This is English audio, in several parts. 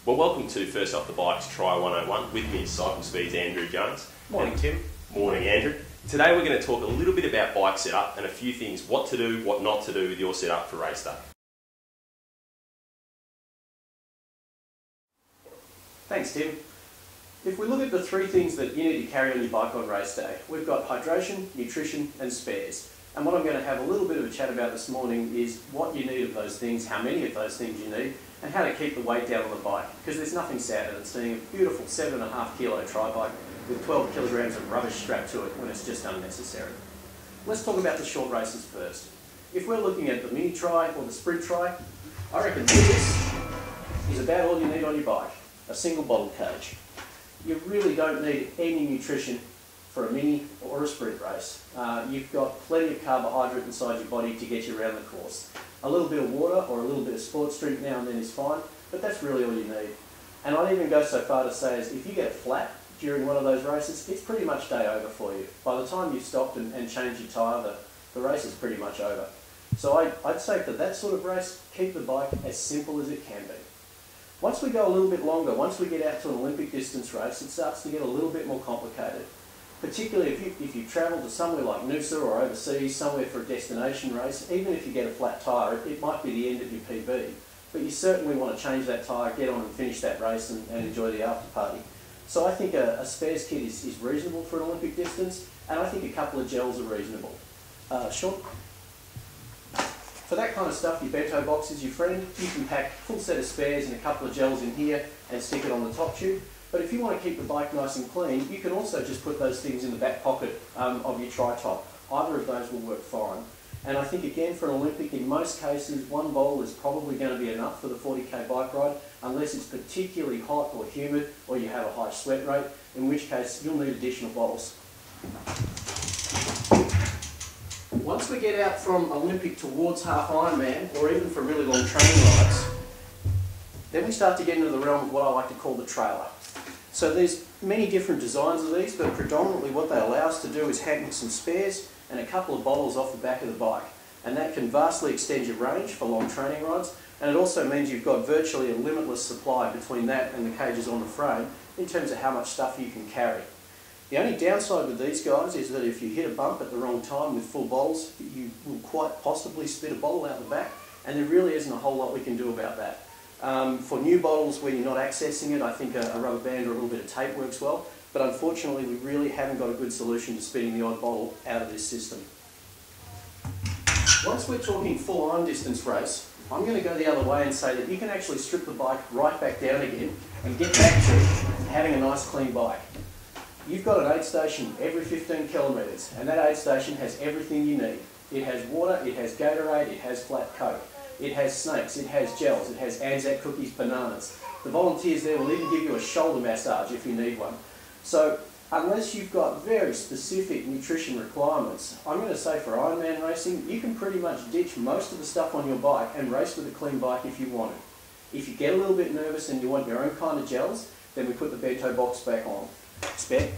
Well, welcome to First Off the Bikes Try 101. With me is Cycle Speed's Andrew Jones. Morning, Tim. Morning, Andrew. Today we're going to talk a little bit about bike setup and a few things, what to do, what not to do with your setup for race day. Thanks, Tim. If we look at the three things that you need to carry on your bike on race day, we've got hydration, nutrition and spares. And what I'm going to have a little bit of a chat about this morning is what you need of those things, how many of those things you need, and how to keep the weight down on the bike. Because there's nothing sadder than seeing a beautiful 7.5 kilo tri-bike with 12 kilograms of rubbish strapped to it when it's just unnecessary. Let's talk about the short races first. If we're looking at the mini tri or the sprint tri, I reckon this is about all you need on your bike, a single bottle cage. You really don't need any nutrition for a mini or a sprint race. You've got plenty of carbohydrate inside your body to get you around the course. A little bit of water or a little bit of sports drink now and then is fine, but that's really all you need. And I'd even go so far to say as if you get a flat during one of those races, it's pretty much day over for you. By the time you've stopped and changed your tyre, the race is pretty much over. So I'd say for that sort of race, keep the bike as simple as it can be. Once we go a little bit longer, once we get out to an Olympic distance race, it starts to get a little bit more complicated. Particularly if you travel to somewhere like Noosa or overseas, somewhere for a destination race, even if you get a flat tyre, it might be the end of your PB. But you certainly want to change that tyre, get on and finish that race and enjoy the after party. So I think a spares kit is reasonable for an Olympic distance, and I think a couple of gels are reasonable. Sean? For that kind of stuff, your bento box is your friend. You can pack a full set of spares and a couple of gels in here and stick it on the top tube. But if you want to keep the bike nice and clean, you can also just put those things in the back pocket of your tri-top. Either of those will work fine. And I think again for an Olympic, in most cases, one bottle is probably going to be enough for the 40k bike ride, unless it's particularly hot or humid or you have a high sweat rate, in which case you'll need additional bottles. Once we get out from Olympic towards half Ironman, or even for really long training rides, then we start to get into the realm of what I like to call the trailer. So there's many different designs of these, but predominantly what they allow us to do is hang some spares and a couple of bottles off the back of the bike. And that can vastly extend your range for long training rides, and it also means you've got virtually a limitless supply between that and the cages on the frame in terms of how much stuff you can carry. The only downside with these guys is that if you hit a bump at the wrong time with full bottles, you will quite possibly spit a bottle out the back, and there really isn't a whole lot we can do about that. For new bottles where you're not accessing it, I think a rubber band or a little bit of tape works well, but unfortunately we really haven't got a good solution to spitting the odd bottle out of this system. Once we're talking full iron distance race, I'm going to go the other way and say that you can actually strip the bike right back down again and get back to having a nice clean bike. You've got an aid station every 15 kilometres, and that aid station has everything you need. It has water, it has Gatorade, it has flat Coke, it has snakes, it has gels, it has Anzac cookies, bananas. The volunteers there will even give you a shoulder massage if you need one. So unless you've got very specific nutrition requirements, I'm going to say for Ironman racing, you can pretty much ditch most of the stuff on your bike and race with a clean bike if you want it. If you get a little bit nervous and you want your own kind of gels, then we put the bento box back on. Spare.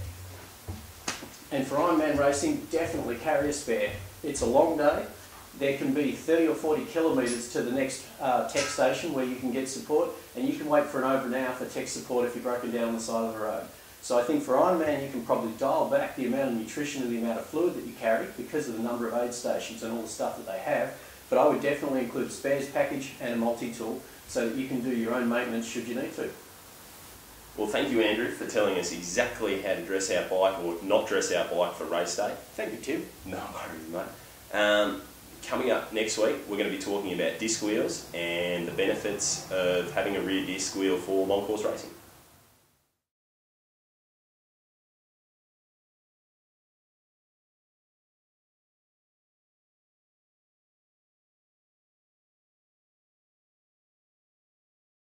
And for Ironman racing, definitely carry a spare. It's a long day. There can be 30 or 40 kilometres to the next tech station where you can get support, and you can wait for over an hour for tech support if you're broken down on the side of the road. So I think for Ironman you can probably dial back the amount of nutrition and the amount of fluid that you carry because of the number of aid stations and all the stuff that they have, but I would definitely include a spares package and a multi-tool so that you can do your own maintenance should you need to. Well, thank you, Andrew, for telling us exactly how to dress our bike or not dress our bike for race day. Thank you, Tim. No worries, mate. Coming up next week, we're going to be talking about disc wheels and the benefits of having a rear disc wheel for long course racing.